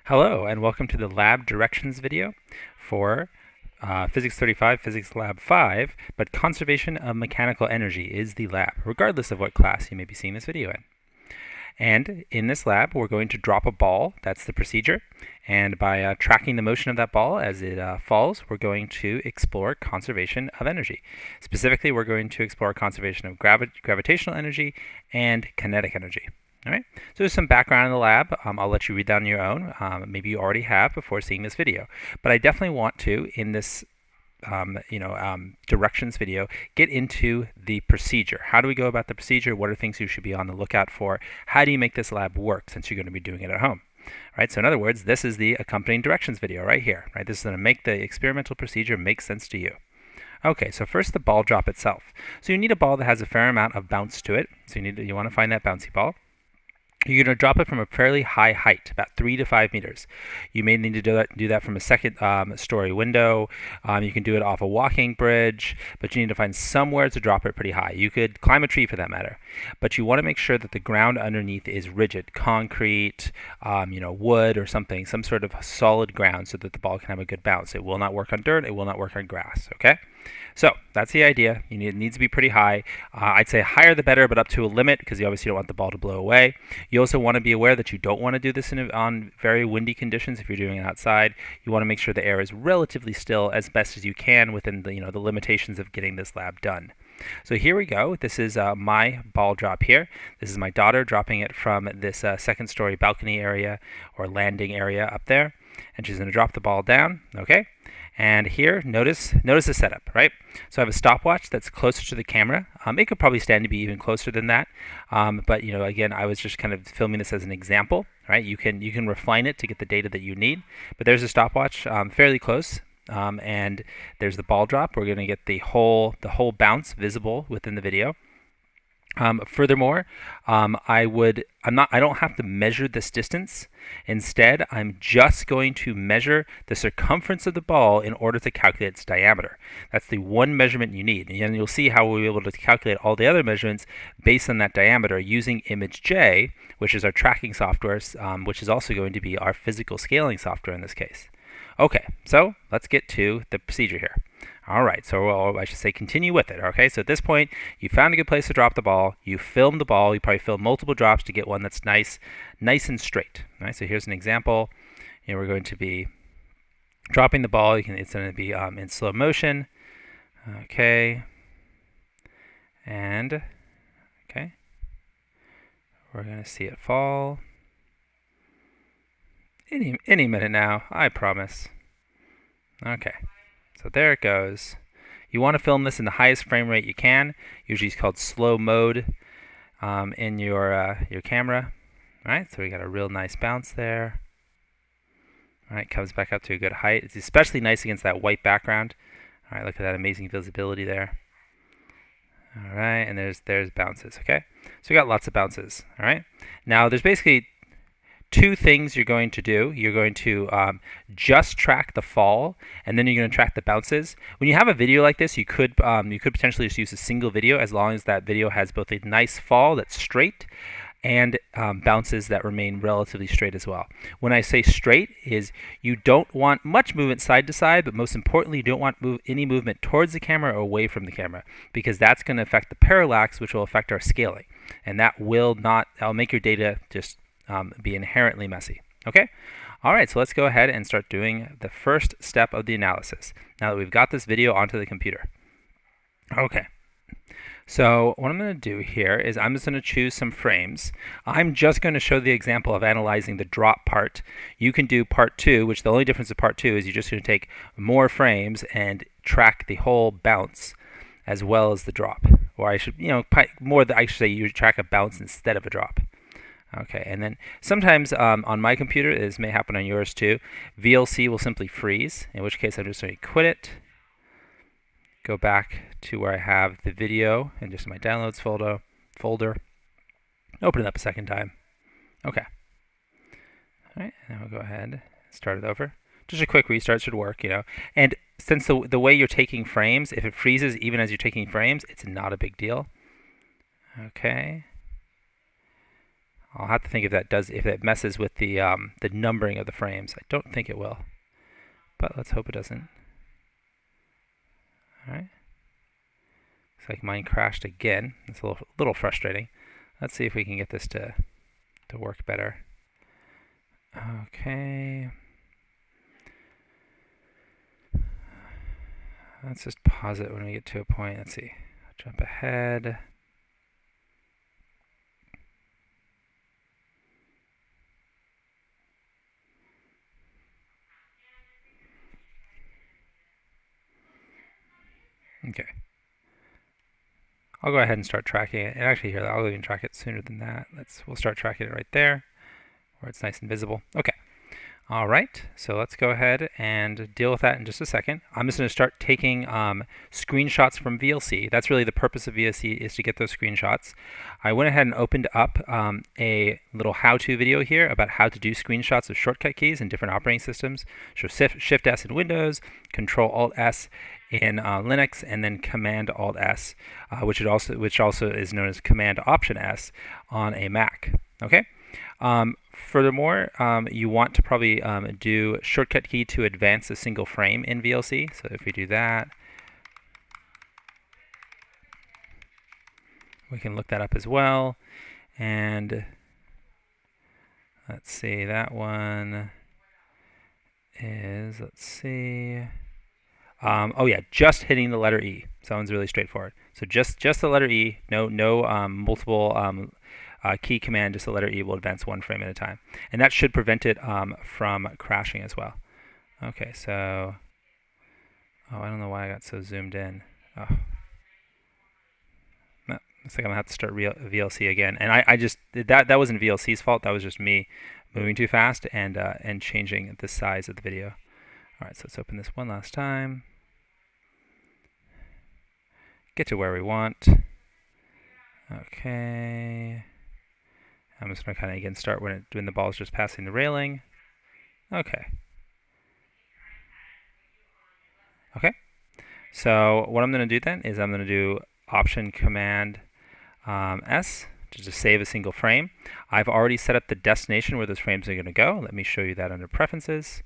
Hello and welcome to the lab directions video for Physics 35, Physics Lab 5, but conservation of mechanical energy is the lab, regardless of what class you may be seeing this video in. And in this lab, we're going to drop a ball, that's the procedure, and by tracking the motion of that ball as it falls, we're going to explore conservation of energy. Specifically, we're going to explore conservation of gravitational energy and kinetic energy. All right, so there's some background in the lab. I'll let you read that on your own. Maybe you already have before seeing this video. But I definitely want to, in this directions video, get into the procedure. How do we go about the procedure? What are things you should be on the lookout for? How do you make this lab work since you're going to be doing it at home? Right, so in other words, this is the accompanying directions video right here. Right, this is going to make the experimental procedure make sense to you. Okay, so first the ball drop itself. So you need a ball that has a fair amount of bounce to it. So you want to find that bouncy ball. You're going to drop it from a fairly high height, about 3 to 5 meters. You may need to do that from a second story window. You can do it off a walking bridge, but you need to find somewhere to drop it pretty high. You could climb a tree for that matter, but you want to make sure that the ground underneath is rigid, concrete, wood or something, some sort of solid ground so that the ball can have a good bounce. It will not work on dirt. It will not work on grass, okay? So that's the idea. It needs to be pretty high. I'd say higher the better, but up to a limit because you obviously don't want the ball to blow away. You also want to be aware that you don't want to do this on very windy conditions. If you're doing it outside, you want to make sure the air is relatively still as best as you can within the limitations of getting this lab done. So here we go. This is my ball drop here. This is my daughter dropping it from this second story balcony area or landing area up there. And she's going to drop the ball down, okay? And here, notice the setup, right? So I have a stopwatch that's closer to the camera. It could probably stand to be even closer than that. But again, I was just kind of filming this as an example, right? You can refine it to get the data that you need. But there's a stopwatch fairly close. And there's the ball drop. We're going to get the whole bounce visible within the video. Furthermore, I don't have to measure this distance. Instead, I'm just going to measure the circumference of the ball in order to calculate its diameter. That's the one measurement you need. And you'll see how we'll be able to calculate all the other measurements based on that diameter using ImageJ, which is our tracking software, which is also going to be our physical scaling software in this case. Okay, so let's get to the procedure here. All right, so I should say continue with it. Okay, so at this point, you found a good place to drop the ball. You filmed the ball. You probably filmed multiple drops to get one that's nice and straight. All right, so here's an example. We're going to be dropping the ball. It's going to be in slow motion. Okay, and okay, we're going to see it fall. Any minute now, I promise. Okay. So there it goes. You want to film this in the highest frame rate you can. Usually it's called slow mode in your camera. All right, so we got a real nice bounce there. All right, comes back up to a good height. It's especially nice against that white background. All right, look at that amazing visibility there. All right, and there's bounces. Okay, so we got lots of bounces. All right, now there's basically two things you're going to do. You're going to just track the fall, and then you're going to track the bounces. When you have a video like this, you could potentially just use a single video as long as that video has both a nice fall that's straight and bounces that remain relatively straight as well. When I say straight, is you don't want much movement side to side, but most importantly, you don't want any movement towards the camera or away from the camera, because that's going to affect the parallax, which will affect our scaling, and that'll make your data just be inherently messy. Okay? All right, so let's go ahead and start doing the first step of the analysis now that we've got this video onto the computer. Okay, so what I'm going to do here is I'm just going to choose some frames. I'm just going to show the example of analyzing the drop part. You can do part 2, which the only difference of part 2 is you're just going to take more frames and track the whole bounce as well as the drop. Or I should, I should say you track a bounce instead of a drop. Okay, and then sometimes on my computer, this may happen on yours too, VLC will simply freeze, in which case I'm just going to quit it, go back to where I have the video and just my downloads folder, open it up a second time. Okay. All right, and we'll go ahead and start it over. Just a quick restart should work, And since the way you're taking frames, if it freezes even as you're taking frames, it's not a big deal. Okay. I'll have to think if it messes with the numbering of the frames. I don't think it will, but let's hope it doesn't. All right. Looks like mine crashed again. It's a little frustrating. Let's see if we can get this to work better. Okay. Let's just pause it when we get to a point. Let's see. Jump ahead. Okay. I'll go ahead and start tracking it. And actually here, I'll even track it sooner than that. We'll start tracking it right there, where it's nice and visible. Okay. All right, so let's go ahead and deal with that in just a second. I'm just going to start taking screenshots from VLC. That's really the purpose of VLC, is to get those screenshots. I went ahead and opened up a little how-to video here about how to do screenshots of shortcut keys in different operating systems. So Shift-S in Windows, Control-Alt-S in Linux, and then Command-Alt-S, which also is known as Command-Option-S on a Mac. Okay. Furthermore, you want to probably do shortcut key to advance a single frame in VLC. So if we do that, we can look that up as well. And let's see, that one is, let's see. Oh yeah, just hitting the letter E. So that one's really straightforward. So just the letter E, no multiple key command, just the letter E will advance one frame at a time. And that should prevent it from crashing as well. Okay, so, I don't know why I got so zoomed in. Oh. No, looks like I'm gonna have to start VLC again. And I just, that wasn't VLC's fault, that was just me moving too fast and changing the size of the video. All right, so let's open this one last time. Get to where we want. Okay. I'm just going to kind of again start when the ball is just passing the railing. Okay. Okay. So what I'm going to do then is I'm going to do Option Command S to just save a single frame. I've already set up the destination where those frames are going to go. Let me show you that under Preferences.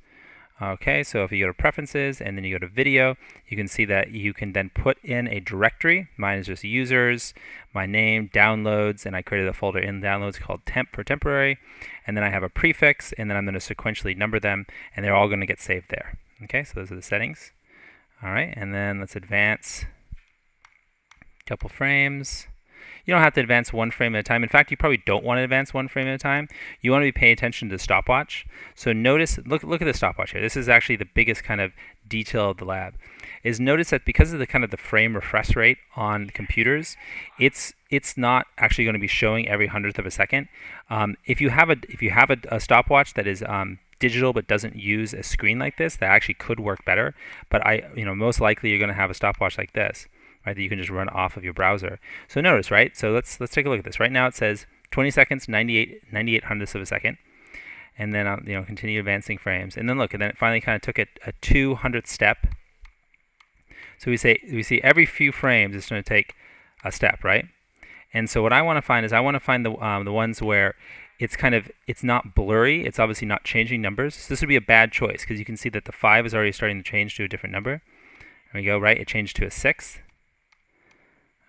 Okay, so if you go to Preferences and then you go to Video, you can see that you can then put in a directory. Mine is just users, my name, downloads, and I created a folder in downloads called temp for temporary. And then I have a prefix, and then I'm going to sequentially number them, and they're all going to get saved there. Okay, so those are the settings. All right, and then let's advance a couple frames. You don't have to advance one frame at a time. In fact, you probably don't want to advance one frame at a time. You want to be paying attention to the stopwatch. So notice, look at the stopwatch here. This is actually the biggest kind of detail of the lab. Is notice that because of the kind of the frame refresh rate on computers, it's not actually going to be showing every 100th of a second. If you have a stopwatch that is digital but doesn't use a screen like this, that actually could work better. But most likely you're going to have a stopwatch like this, right, that you can just run off of your browser. So notice, right? So let's take a look at this. Right now it says 20 seconds, 98 hundredths of a second, and then continue advancing frames. And then look, and then it finally kind of took a 200th step. So we see every few frames it's going to take a step, right? And so what I want to find is the ones where it's not blurry. It's obviously not changing numbers. So this would be a bad choice because you can see that the 5 is already starting to change to a different number. There we go, right? It changed to a 6.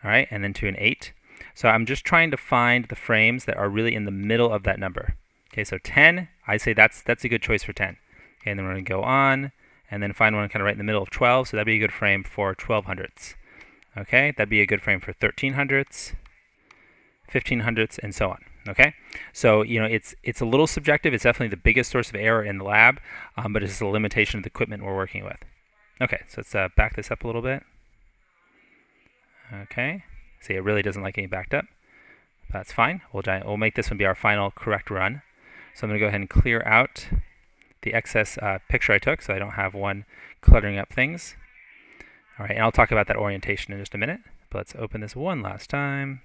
All right, and then to an 8. So I'm just trying to find the frames that are really in the middle of that number. Okay, so 10, I say that's a good choice for 10. Okay, and then we're going to go on, and then find one kind of right in the middle of 12, so that'd be a good frame for 12 hundredths. Okay, that'd be a good frame for 13 hundredths, 15 hundredths, and so on. Okay, so it's a little subjective. It's definitely the biggest source of error in the lab, but it's a limitation of the equipment we're working with. Okay, so let's back this up a little bit. Okay, see, it really doesn't like getting backed up. That's fine. We'll make this one be our final correct run. So I'm going to go ahead and clear out the excess picture I took so I don't have one cluttering up things. All right, and I'll talk about that orientation in just a minute. But let's open this one last time.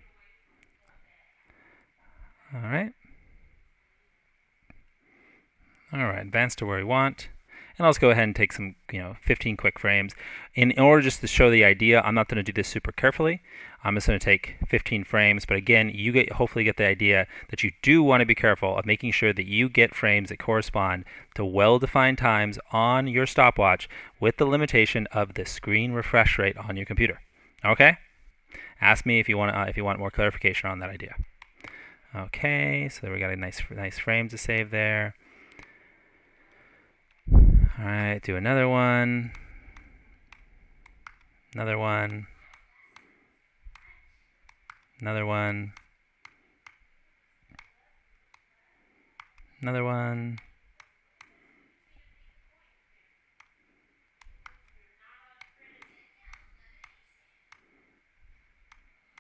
All right. All right, advance to where we want. And I'll just go ahead and take some, 15 quick frames. In order just to show the idea, I'm not going to do this super carefully. I'm just going to take 15 frames, but again, you hopefully get the idea that you do want to be careful of making sure that you get frames that correspond to well-defined times on your stopwatch with the limitation of the screen refresh rate on your computer. Okay? Ask me if you want more clarification on that idea. Okay, so we got a nice frame to save there. All right, do another one. Another one. Another one. Another one.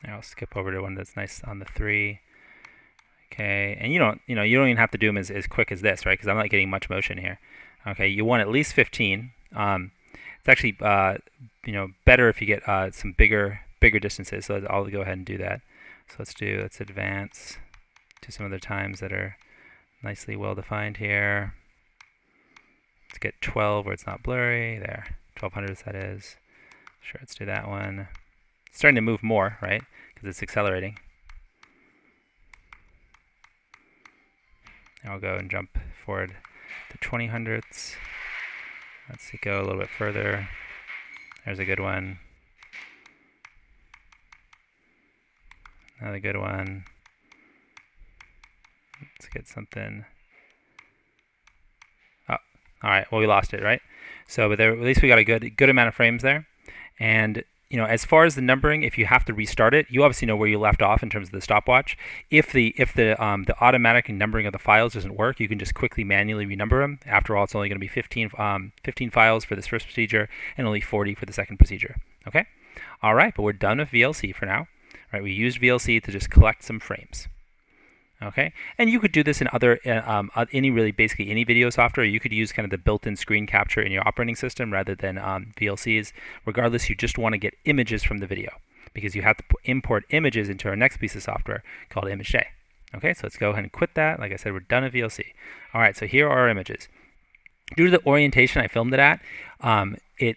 I'll skip over to one that's nice on the 3. Okay, and you don't even have to do them as quick as this, right? Because I'm not getting much motion here. Okay, you want at least 15. It's actually better if you get some bigger distances. So I'll go ahead and do that. So let's advance to some other times that are nicely well defined here. Let's get 12 where it's not blurry. There, 1200 that is. Sure, let's do that one. It's starting to move more, right? Because it's accelerating. I'll go and jump forward to 2000. Let's go a little bit further. There's a good one. Another good one. Let's get something. Oh, all right. Well, we lost it, right? So, but there, at least we got a good amount of frames there. And as far as the numbering, if you have to restart it, you obviously know where you left off in terms of the stopwatch. If the automatic numbering of the files doesn't work, you can just quickly manually renumber them. After all, it's only going to be 15 files for this first procedure and only 40 for the second procedure. Okay. All right, but we're done with VLC for now. Right, we used VLC to just collect some frames. Okay, and you could do this in basically any video software. You could use kind of the built-in screen capture in your operating system rather than VLCs. Regardless, you just want to get images from the video because you have to import images into our next piece of software called ImageJ. Okay, so let's go ahead and quit that. Like I said, we're done with VLC. All right, so here are our images. Due to the orientation I filmed it at, it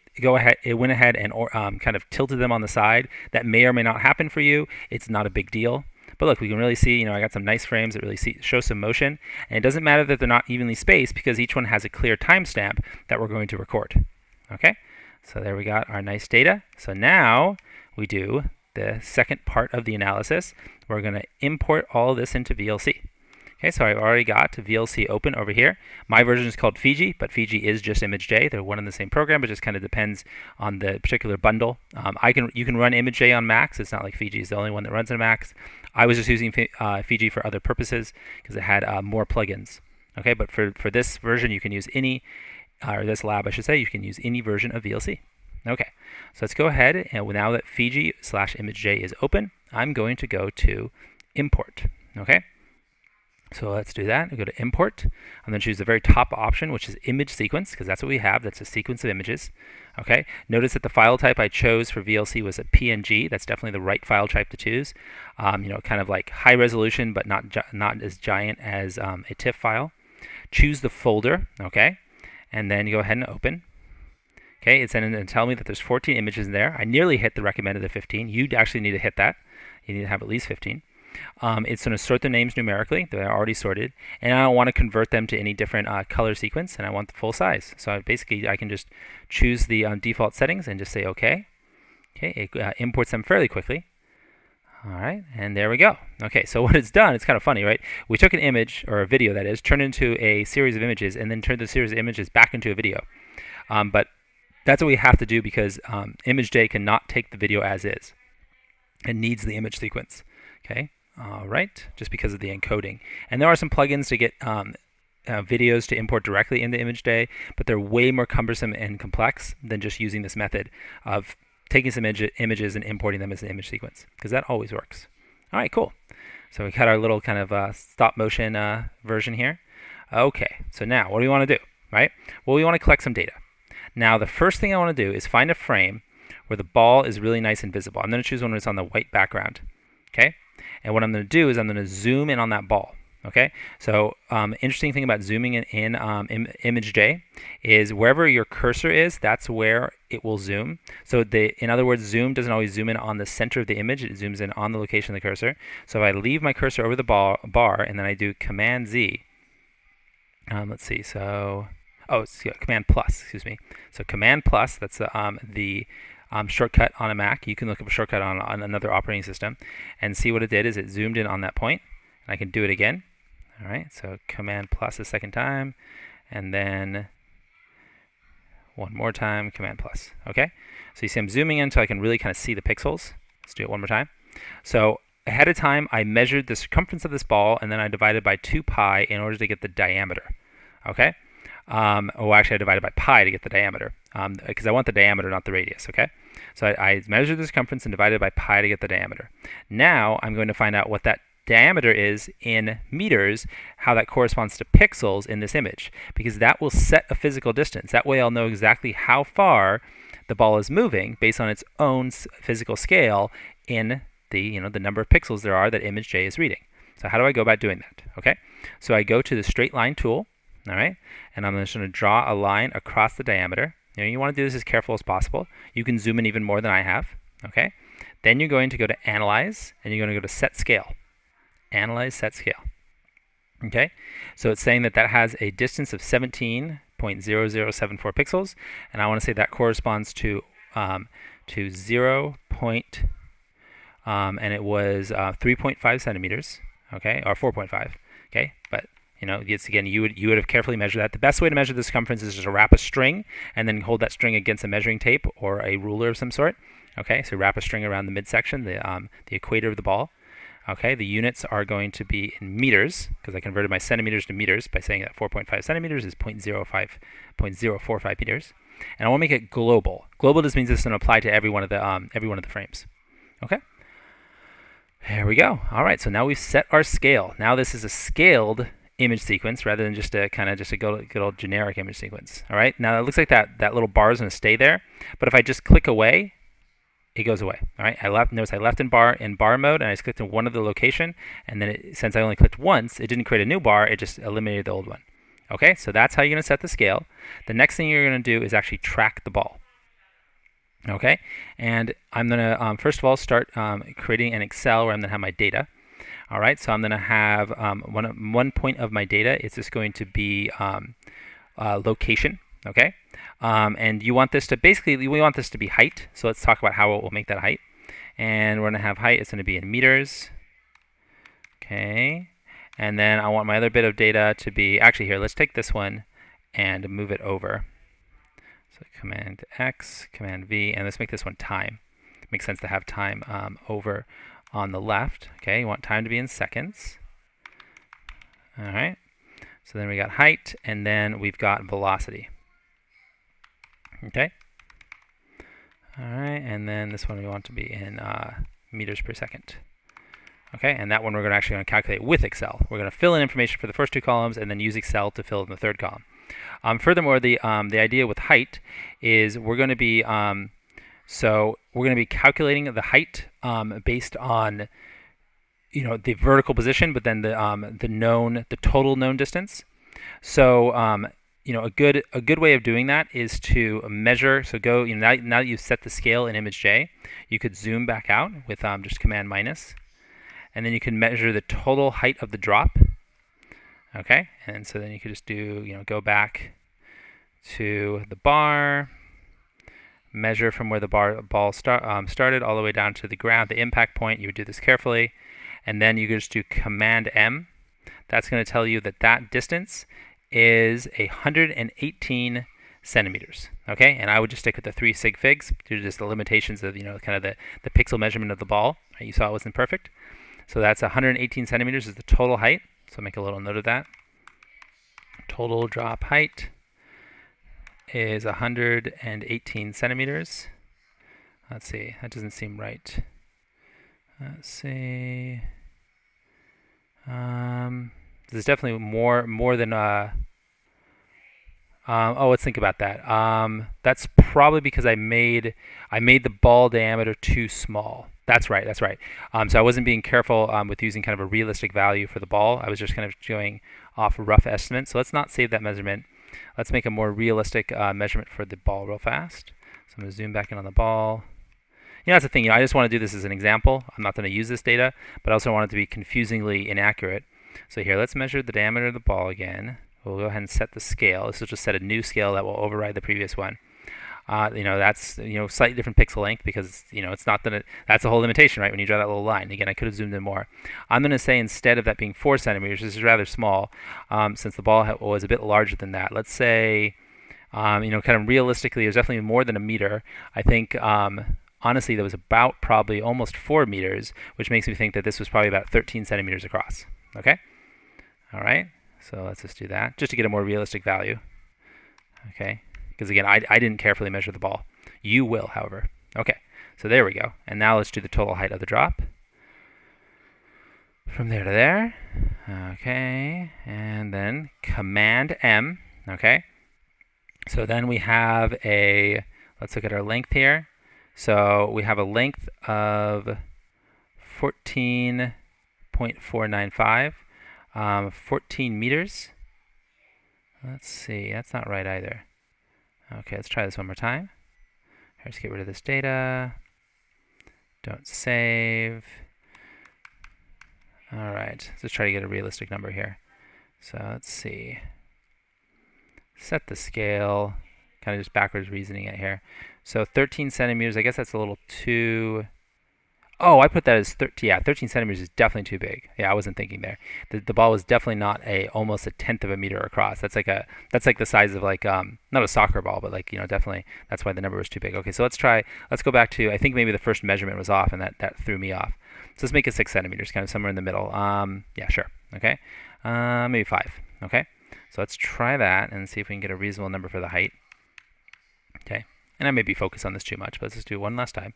went ahead and kind of tilted them on the side. That may or may not happen for you. It's not a big deal. But look, we can really see, I got some nice frames that really show some motion. And it doesn't matter that they're not evenly spaced because each one has a clear timestamp that we're going to record. Okay, so there we got our nice data. So now we do the second part of the analysis. We're going to import all of this into VLC. Okay, so I've already got VLC open over here. My version is called Fiji, but Fiji is just ImageJ. They're one and the same program, but just kind of depends on the particular bundle. You can run ImageJ on Macs. It's not like Fiji is the only one that runs on Macs. I was just using Fiji for other purposes because it had more plugins. Okay, but for this version, you can use this lab, I should say, you can use any version of VLC. Okay, so let's go ahead, and now that Fiji/ImageJ is open, I'm going to go to Import. Okay. So let's do that. We go to Import. I'm going to choose the very top option, which is Image Sequence, because that's what we have. That's a sequence of images. Okay. Notice that the file type I chose for VLC was a PNG. That's definitely the right file type to choose. Kind of like high resolution, but not as giant as a TIFF file. Choose the folder. Okay. And then you go ahead and open. Okay. It's going to tell me that there's 14 images in there. I nearly hit the recommended of 15. You actually need to hit that. You need to have at least 15. It's going to sort the names numerically. They're already sorted. And I don't want to convert them to any different color sequence, and I want the full size. So basically, I can just choose the default settings and just say OK. Okay, it imports them fairly quickly. All right, and there we go. Okay, so what it's done, it's kind of funny, right? We took an image, or a video that is, turned into a series of images, and then turned the series of images back into a video. But that's what we have to do because ImageJ cannot take the video as is. It needs the image sequence. Okay. All right, just because of the encoding. And there are some plugins to get videos to import directly into ImageJ, but they're way more cumbersome and complex than just using this method of taking some images and importing them as an image sequence, because that always works. All right, cool. So we got our little kind of stop motion version here. Okay, so now what do we want to do, right? Well, we want to collect some data. Now, the first thing I want to do is find a frame where the ball is really nice and visible. I'm going to choose one that's on the white background. Okay? And what I'm going to do is I'm going to zoom in on that ball. Okay, so interesting thing about zooming in image J is wherever your cursor is, that's where it will zoom. So in other words, zoom doesn't always zoom in on the center of the image, it zooms in on the location of the cursor. So if I leave my cursor over the bar and then I do Command Z, let's see, so, it's Command plus, excuse me. So Command plus, that's the shortcut on a Mac. You can look up a shortcut on another operating system and see what it did is it zoomed in on that point. And I can do it again. All right, so Command plus a second time, and then one more time, Command plus. Okay, so you see I'm zooming in so I can really kind of see the pixels. Let's do it one more time. So ahead of time, I measured the circumference of this ball, and then I divided by 2 pi in order to get the diameter. Okay, actually I divided by pi to get the diameter, because I want the diameter, not the radius. Okay, so I measured the circumference and divided by pi to get the diameter. Now I'm going to find out what that diameter is in meters, how that corresponds to pixels in this image, because that will set a physical distance. That way I'll know exactly how far the ball is moving based on its own physical scale in the number of pixels there are that image J is reading. So how do I go about doing that? Okay, so I go to the straight line tool, all right, and I'm just going to draw a line across the diameter. You want to do this as careful as possible. You can zoom in even more than I have. Okay, then you're going to go to Analyze, and you're going to go to Set Scale. Analyze Set Scale. Okay, so it's saying that has a distance of 17.0074 pixels, and I want to say that corresponds to 0. And it was 3.5 centimeters. Okay, or 4.5. Okay, but it's again you would have carefully measured that. The best way to measure the circumference is just to wrap a string and then hold that string against a measuring tape or a ruler of some sort. Okay, so wrap a string around the midsection, the equator of the ball. Okay, the units are going to be in meters, because I converted my centimeters to meters by saying that 4.5 centimeters is 0.045 meters. And I want to make it global. Global just means this is going to apply to every one of the frames. Okay, there we go. All right, so now we've set our scale. Now this is a scaled image sequence rather than just a good old generic image sequence. All right, now it looks like that little bar is going to stay there, but if I just click away, it goes away. All right, notice I left in bar mode, and I just clicked on one of the location, and then since I only clicked once, it didn't create a new bar, it just eliminated the old one. Okay, so that's how you're going to set the scale. The next thing you're going to do is actually track the ball. Okay, and I'm going to first of all start creating an Excel where I'm going to have my data. All right, so I'm going to have one point of my data. It's just going to be location. Okay, and you want this to we want this to be height. So let's talk about how it will make that height. And we're going to have height. It's going to be in meters. Okay, and then I want my other bit of data to be actually here. Let's take this one and move it over. So Command X, Command V, and let's make this one time. It makes sense to have time over on the left. Okay, you want time to be in seconds. All right. So then we got height, and then we've got velocity. Okay. All right, and then this one we want to be in meters per second. Okay, and that one we're actually going to calculate with Excel. We're going to fill in information for the first 2 columns and then use Excel to fill in the 3rd column. Furthermore, the idea with height is we're going to be calculating the height based on the vertical position, but then the total known distance. So a good way of doing that is to measure. So go now that you've set the scale in image J, you could zoom back out with just Command minus, and then you can measure the total height of the drop. Okay, and so then you could just do go back to the bar, measure from where the ball started all the way down to the ground, the impact point. You would do this carefully, and then you could just do Command M. That's going to tell you that distance is 118 centimeters. Okay, and I would just stick with the 3 sig figs due to just the limitations of kind of the pixel measurement of the ball. Right? You saw it wasn't perfect. So that's 118 centimeters is the total height. So make a little note of that. Total drop height is 118 centimeters. Let's see, that doesn't seem right. Let's see. There's definitely more than let's think about that. That's probably because I made the ball diameter too small. That's right. That's right. So I wasn't being careful with using kind of a realistic value for the ball. I was just kind of going off a rough estimate. So let's not save that measurement. Let's make a more realistic measurement for the ball real fast. So I'm going to zoom back in on the ball. That's the thing. I just want to do this as an example. I'm not going to use this data, but I also want it to be confusingly inaccurate. So here, let's measure the diameter of the ball again. We'll go ahead and set the scale. This will just set a new scale that will override the previous one. That's slightly different pixel length because it's not that's the whole limitation, right? When you draw that little line. Again, I could have zoomed in more. I'm going to say instead of that being 4 centimeters, this is rather small, since the ball was a bit larger than that. Let's say, kind of realistically, there's definitely more than a meter. I think. Honestly, that was about probably almost 4 meters, which makes me think that this was probably about 13 centimeters across. Okay? All right. So let's just do that, just to get a more realistic value. Okay? Because again, I didn't carefully measure the ball. You will, however. Okay. So there we go. And now let's do the total height of the drop. From there to there. Okay. And then Command M. Okay? So then we have let's look at our length here. So we have a length of 14.495, 14 meters. Let's see, that's not right either. Okay, let's try this one more time. Let's get rid of this data. Don't save. All right, let's try to get a realistic number here. So let's see. Set the scale. Kind of just backwards reasoning it here. So 13 centimeters, I guess that's a little too... Oh, I put that as 13. Yeah, 13 centimeters is definitely too big. Yeah, I wasn't thinking there. The ball was definitely not almost a tenth of a meter across. That's like the size of not a soccer ball, but definitely that's why the number was too big. Okay, so let's go back to, I think maybe the first measurement was off and that threw me off. So let's make it 6 centimeters, kind of somewhere in the middle. Yeah, sure. Okay. Maybe 5. Okay. So let's try that and see if we can get a reasonable number for the height. Okay, and I may be focused on this too much, but let's just do it one last time.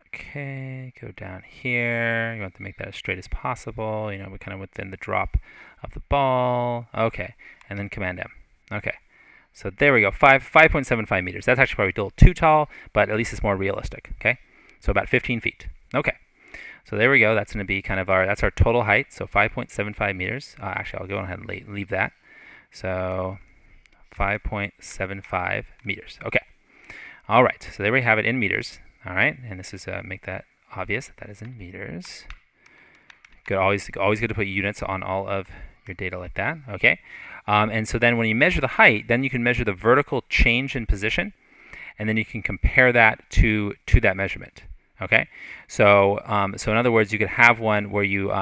Okay, go down here. You want to make that as straight as possible. We're kind of within the drop of the ball. Okay, and then Command M. Okay, so there we go, 5.75 meters. That's actually probably a little too tall, but at least it's more realistic. Okay, so about 15 feet. Okay, so there we go. That's going to be kind of that's our total height. So 5.75 meters. Actually, I'll go ahead and leave that. So 5.75 meters. Okay. All right. So there we have it in meters. All right. And this is make that obvious that is in meters. Good. Always good to put units on all of your data like that. Okay. And so then when you measure the height, then you can measure the vertical change in position, and then you can compare that to that measurement. Okay. So in other words, you could have one where you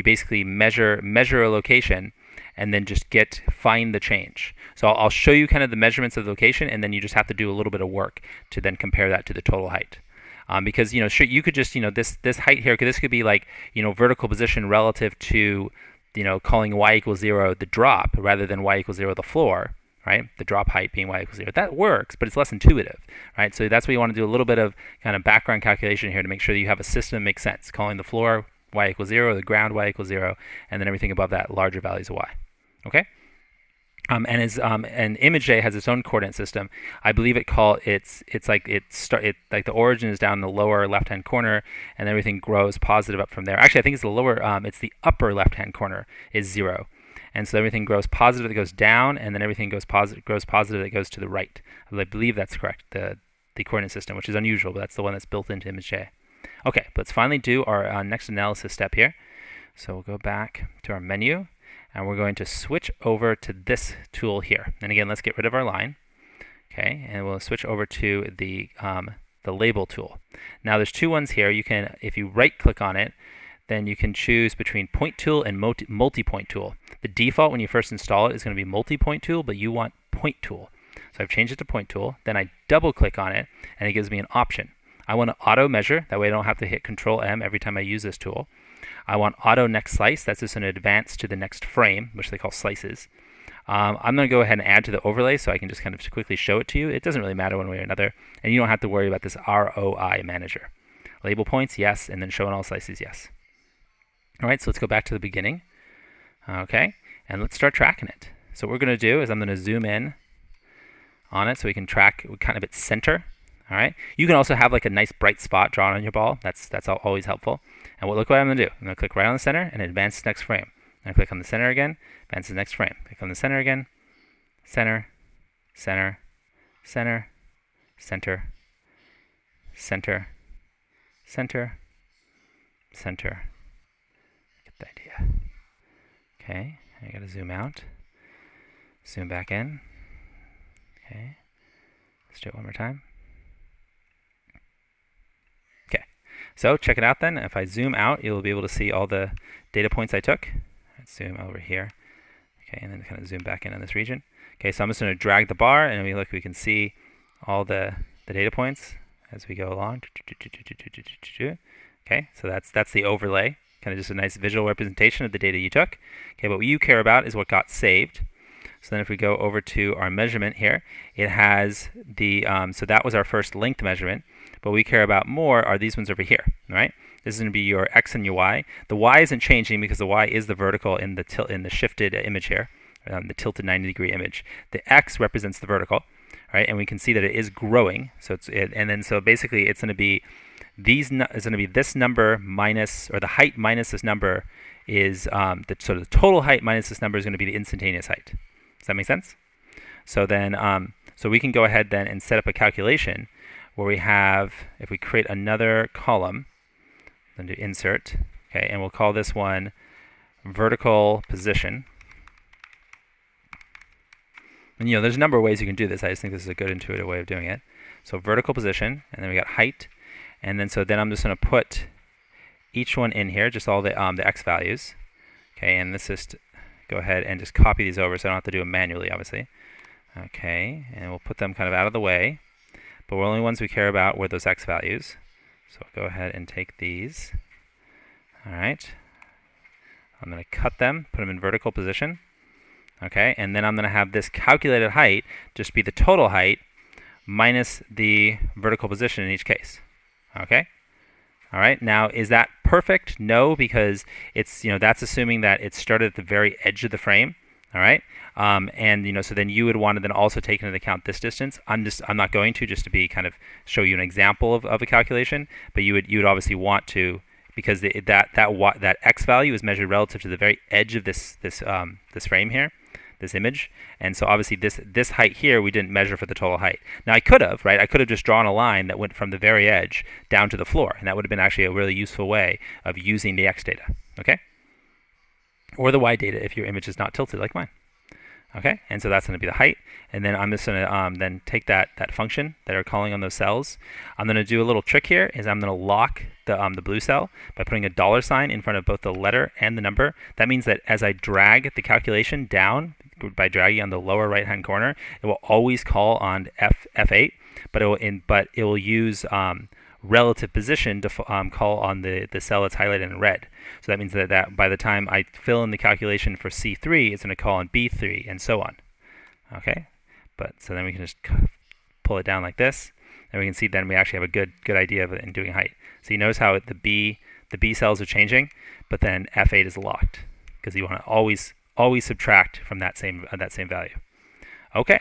basically measure a location, and then just find the change. So I'll show you kind of the measurements of the location, and then you just have to do a little bit of work to then compare that to the total height. Because sure, you could just this height here, this could be like vertical position relative to calling y equals 0 the drop rather than y equals 0 the floor, right? The drop height being y equals 0. That works, but it's less intuitive, right? So that's why you want to do a little bit of kind of background calculation here to make sure that you have a system that makes sense. Calling the floor y equals 0, the ground y equals 0, and then everything above that larger values of y. Okay. And ImageJ has its own coordinate system. I believe it's like like the origin is down in the lower left-hand corner, and everything grows positive up from there. Actually, I think it's it's the upper left-hand corner is 0, and so everything grows positive that goes down, and then everything grows positive that goes to the right. I believe that's correct. The coordinate system, which is unusual, but that's the one that's built into ImageJ. Okay, let's finally do our next analysis step here. So we'll go back to our menu. And we're going to switch over to this tool here. And again, let's get rid of our line. Okay, and we'll switch over to the label tool. Now there's two ones here. You can, if you right-click on it, then you can choose between point tool and multi-point tool. The default when you first install it is going to be multi-point tool, but you want point tool. So I've changed it to point tool. Then I double-click on it, and it gives me an option. I want to auto measure. That way I don't have to hit Control M every time I use this tool. I want auto next slice. That's just an advance to the next frame, which they call slices. I'm going to go ahead and add to the overlay so I can just kind of quickly show it to you. It doesn't really matter one way or another, and you don't have to worry about this ROI manager. Label points, yes, and then show in all slices, yes. All right, so let's go back to the beginning. Okay, and let's start tracking it. So what we're going to do is I'm going to zoom in on it so we can track kind of its center. All right. You can also have like a nice bright spot drawn on your ball. That's always helpful. And look what I'm going to do. I'm going to click right on the center and advance to next frame. And click on the center again, advance to the next frame. Click on the center again, center, center, center, center, center, center, center. Get the idea. Okay, I got to zoom out, zoom back in. Okay, let's do it one more time. Okay, so check it out then. If I zoom out, you'll be able to see all the data points I took. Let's zoom over here. Okay, and then kind of zoom back in on this region. Okay, so I'm just going to drag the bar, and we can see all the data points as we go along. Okay, so that's the overlay, kind of just a nice visual representation of the data you took. Okay, but what you care about is what got saved. So then if we go over to our measurement here, it has the, so that was our first length measurement. But what we care about more are these ones over here, right? This is going to be your X and your Y. The Y isn't changing because the Y is the vertical in the shifted image here, the tilted 90-degree image. The X represents the vertical, right? And we can see that it is growing. So so basically it's going to be this number minus, or the height minus this number is so the total height minus this number is going to be the instantaneous height. Does that make sense? So then, so we can go ahead then and set up a calculation where we have, if we create another column, then do insert, okay, and we'll call this one vertical position. And there's a number of ways you can do this. I just think this is a good intuitive way of doing it. So vertical position, and then we got height, and then I'm just going to put each one in here, just all the X values, okay, and let's just go ahead and just copy these over so I don't have to do them manually, obviously. Okay, and we'll put them kind of out of the way, but the only ones we care about were those X values. So I'll go ahead and take these. All right, I'm going to cut them, put them in vertical position. Okay, and then I'm going to have this calculated height just be the total height minus the vertical position in each case. Okay. All right. Now, is that perfect? No, because it's that's assuming that it started at the very edge of the frame. All right. And so then you would want to then also take into account this distance. I'm not going to, just to be kind of show you an example of a calculation, but you would obviously want to, because that X value is measured relative to the very edge of this frame here, this image, and so obviously this height here we didn't measure for the total height. Now I could have, right? I could have just drawn a line that went from the very edge down to the floor, and that would have been actually a really useful way of using the X data, okay? Or the Y data if your image is not tilted like mine. Okay, and so that's going to be the height, and then I'm just going to then take that function that are calling on those cells. I'm going to do a little trick here, is I'm going to lock the blue cell by putting a $sign in front of both the letter and the number. That means that as I drag the calculation down by dragging on the lower right-hand corner, it will always call on F8, but it will use relative position to call on the cell that's highlighted in red. So that means that by the time I fill in the calculation for C3, it's going to call on B3 and so on. Okay, but so then we can just pull it down like this, and we can see then we actually have a good idea of it in doing height. So you notice how the B cells are changing, but then F8 is locked because you want to always subtract from that same value. Okay,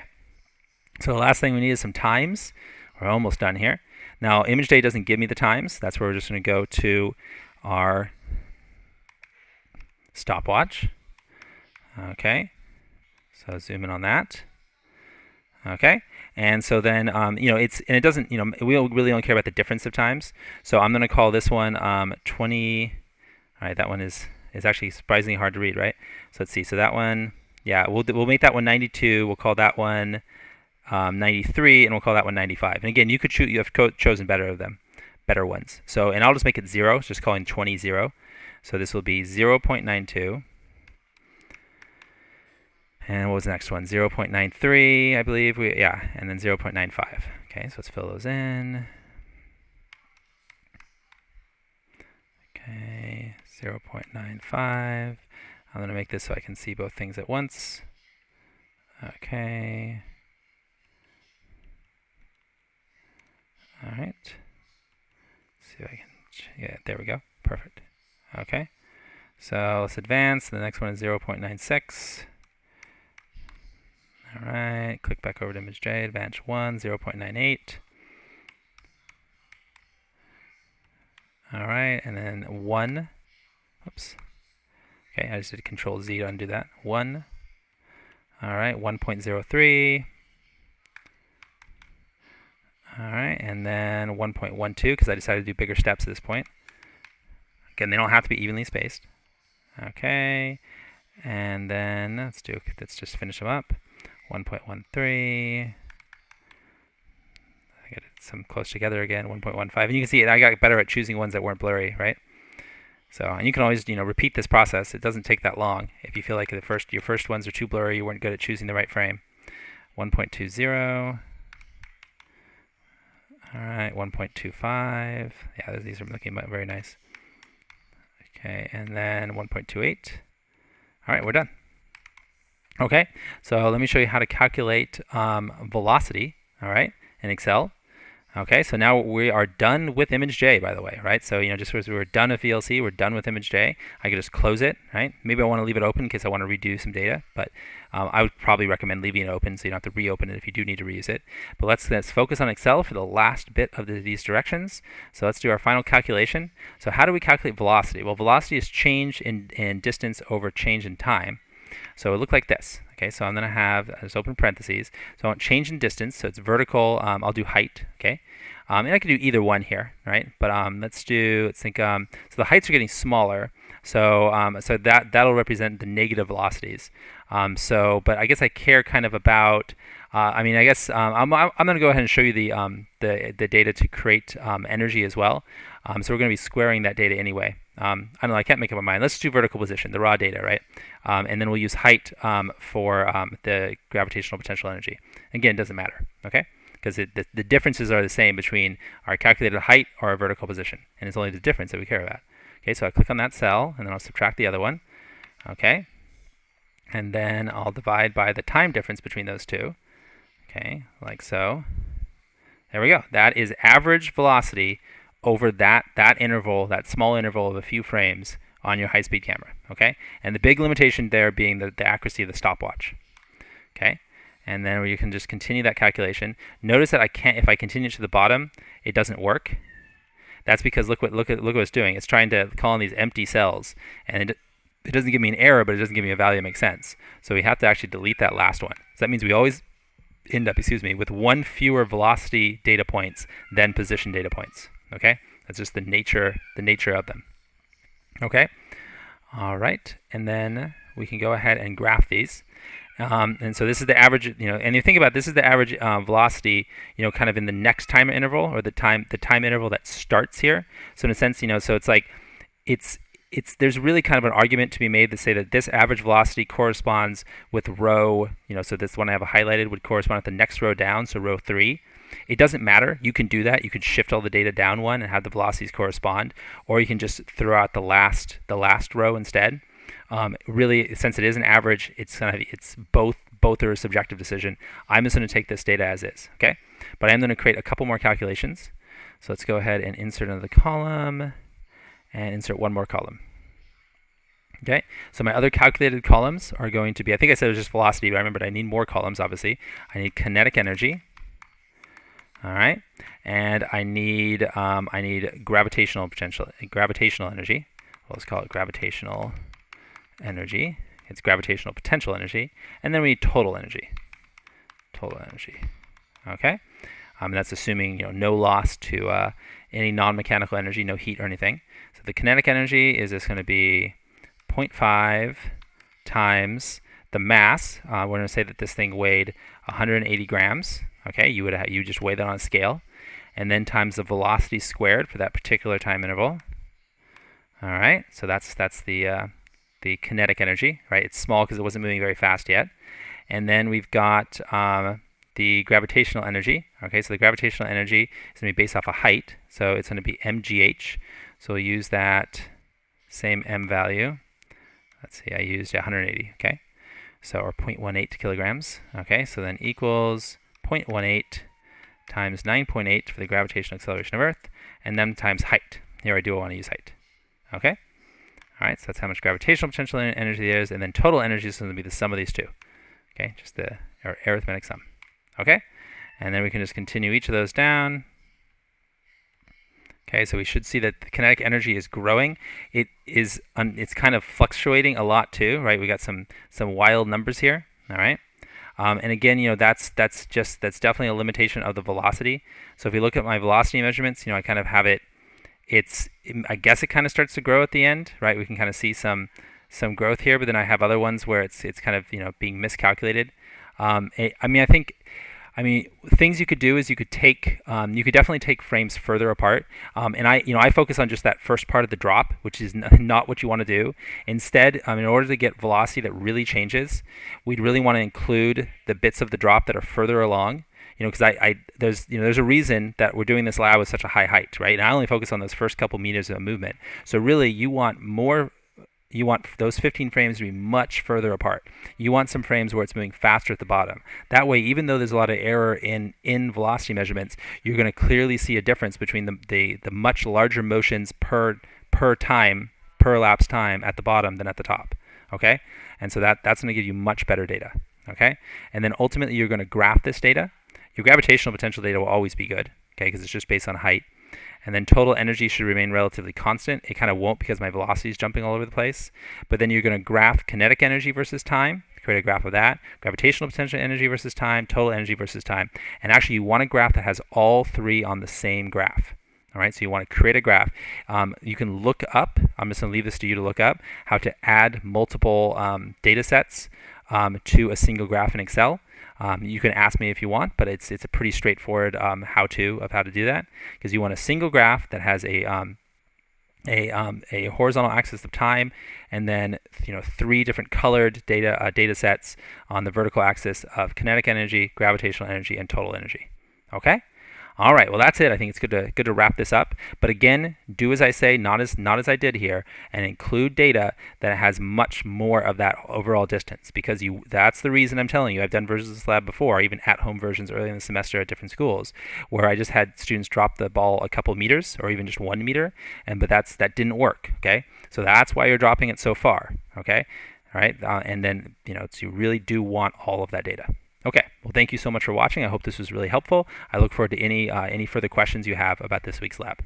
so the last thing we need is some times. We're almost done here. Now, ImageDay doesn't give me the times. That's where we're just going to go to our stopwatch. Okay, so zoom in on that. Okay, and so then it doesn't, we really don't care about the difference of times. So I'm going to call this one 20. All right, that one is actually surprisingly hard to read, right? So let's see. So that one, yeah, we'll make that one 92. We'll call that one 93, and we'll call that one 95. And again, you have chosen better ones. So, and I'll just make it 0, it's just calling 20 0. So this will be 0.92. And what was the next one? 0.93, I believe. And then 0.95. Okay, so let's fill those in. Okay, 0.95. I'm going to make this so I can see both things at once. Okay. All right. See if I can, yeah, there we go. Perfect. Okay. So let's advance. The next one is 0.96. All right. Click back over to ImageJ. Advance 1, 0.98. All right, and then 1. Oops. Okay, I just did Control Z to undo that. 1. All right, 1.03. All right, and then 1.12 because I decided to do bigger steps at this point. Again, they don't have to be evenly spaced. Okay, and then let's just finish them up. 1.13. I got some close together again. 1.15, and you can see I got better at choosing ones that weren't blurry, right? So, and you can always, repeat this process. It doesn't take that long. If you feel like your first ones are too blurry, you weren't good at choosing the right frame. 1.20. All right, 1.25. Yeah, these are looking very nice. Okay, and then 1.28. All right, we're done. Okay, so let me show you how to calculate velocity, all right, in Excel. Okay, so now we are done with image J, by the way, right? So, just as we were done with VLC, we're done with image J. I could just close it, right? Maybe I want to leave it open in case I want to redo some data, but I would probably recommend leaving it open so you don't have to reopen it if you do need to reuse it. But let's focus on Excel for the last bit of these directions. So let's do our final calculation. So how do we calculate velocity? Well, velocity is change in distance over change in time. So it looked like this. Okay, so I'm going to have, just open parentheses, so I want change in distance, so it's vertical, I'll do height, okay? And I could do either one here, right? But let's think, so the heights are getting smaller, so that'll represent the negative velocities. But I guess I care kind of about, I guess I'm going to go ahead and show you the data to create energy as well. So we're going to be squaring that data anyway. I don't know, I can't make up my mind. Let's do vertical position, the raw data, right? And then we'll use height for the gravitational potential energy. Again, it doesn't matter, okay? Because the differences are the same between our calculated height or our vertical position. And it's only the difference that we care about. Okay, so I click on that cell, and then I'll subtract the other one. Okay? And then I'll divide by the time difference between those two. Okay, like so. There we go. That is average velocity over that interval, that small interval of a few frames on your high-speed camera, okay? And the big limitation there being the accuracy of the stopwatch, okay? And then you can just continue that calculation. Notice that if I continue to the bottom, it doesn't work. That's because look what it's doing. It's trying to call in these empty cells, and it doesn't give me an error, but it doesn't give me a value that makes sense. So we have to actually delete that last one. So that means we always end up, with one fewer velocity data points than position data points. Okay, that's just the nature of them. Okay, all right, and then we can go ahead and graph these. And so this is the average, and you think about this is the average velocity, kind of in the next time interval or the time interval that starts here. So in a sense, so it's like there's really kind of an argument to be made to say that this average velocity corresponds with row, so this one I have highlighted would correspond with the next row down, so row 3. It doesn't matter. You can do that. You can shift all the data down one and have the velocities correspond, or you can just throw out the last row instead. Really, since it is an average, it's both are a subjective decision. I'm just going to take this data as is, okay? But I'm going to create a couple more calculations. So let's go ahead and insert another column and insert one more column. Okay, so my other calculated columns are going to be, I think I said it was just velocity, but I remembered I need more columns, obviously. I need kinetic energy. All right, and I need gravitational energy. Well, let's call it gravitational energy. It's gravitational potential energy, and then we need total energy. Okay, that's assuming no loss to any non-mechanical energy, no heat or anything. So the kinetic energy is just going to be 0.5 times the mass. We're going to say that this thing weighed 180 grams. Okay, you just weigh that on a scale, and then times the velocity squared for that particular time interval. All right, so that's the kinetic energy, right? It's small because it wasn't moving very fast yet. And then we've got the gravitational energy. Okay, so the gravitational energy is going to be based off of height, so it's going to be mgh. So we'll use that same m value. Let's see, I used 180. Okay, so or 0.18 kilograms. Okay, so then equals 0.18 times 9.8 for the gravitational acceleration of Earth, and then times height. Here I do want to use height. Okay? All right, so that's how much gravitational potential energy there is, and then total energy is going to be the sum of these two. Okay, just the arithmetic sum. Okay? And then we can just continue each of those down. Okay, so we should see that the kinetic energy is growing. It's kind of fluctuating a lot too, right? We got some wild numbers here. All right. And again, that's definitely a limitation of the velocity. So if we look at my velocity measurements, I kind of have it. I guess it kind of starts to grow at the end, right? We can kind of see some growth here, but then I have other ones where it's kind of being miscalculated. I mean, things you could do is you could definitely take frames further apart. And I focus on just that first part of the drop, which is not what you want to do. Instead, in order to get velocity that really changes, we'd really want to include the bits of the drop that are further along. Because there's a reason that we're doing this lab with such a high height, right? And I only focus on those first couple meters of movement. So really, you want those 15 frames to be much further apart. You want some frames where it's moving faster at the bottom. That way, even though there's a lot of error in velocity measurements, you're going to clearly see a difference between the much larger motions per elapsed time at the bottom than at the top. Okay, and so that's going to give you much better data. Okay, and then ultimately you're going to graph this data. Your gravitational potential data will always be good, okay, because it's just based on height. And then total energy should remain relatively constant. It kind of won't because my velocity is jumping all over the place. But then you're going to graph kinetic energy versus time, create a graph of that, gravitational potential energy versus time, total energy versus time. And actually you want a graph that has all three on the same graph. All right, so you want to create a graph. You can look up, I'm just going to leave this to you to look up, how to add multiple data sets to a single graph in Excel. You can ask me if you want, but it's a pretty straightforward how-to of how to do that, because you want a single graph that has a horizontal axis of time, and then three different colored data sets on the vertical axis of kinetic energy, gravitational energy, and total energy. Okay. All right, well that's it. I think it's good to wrap this up. But again, do as I say, not as I did here, and include data that has much more of that overall distance, because that's the reason I'm telling you. I've done versions of this lab before, even at-home versions early in the semester at different schools, where I just had students drop the ball a couple meters or even just 1 meter, but that didn't work. Okay, so that's why you're dropping it so far. Okay, all right, and then so you really do want all of that data. Okay, well thank you so much for watching. I hope this was really helpful. I look forward to any further questions you have about this week's lab.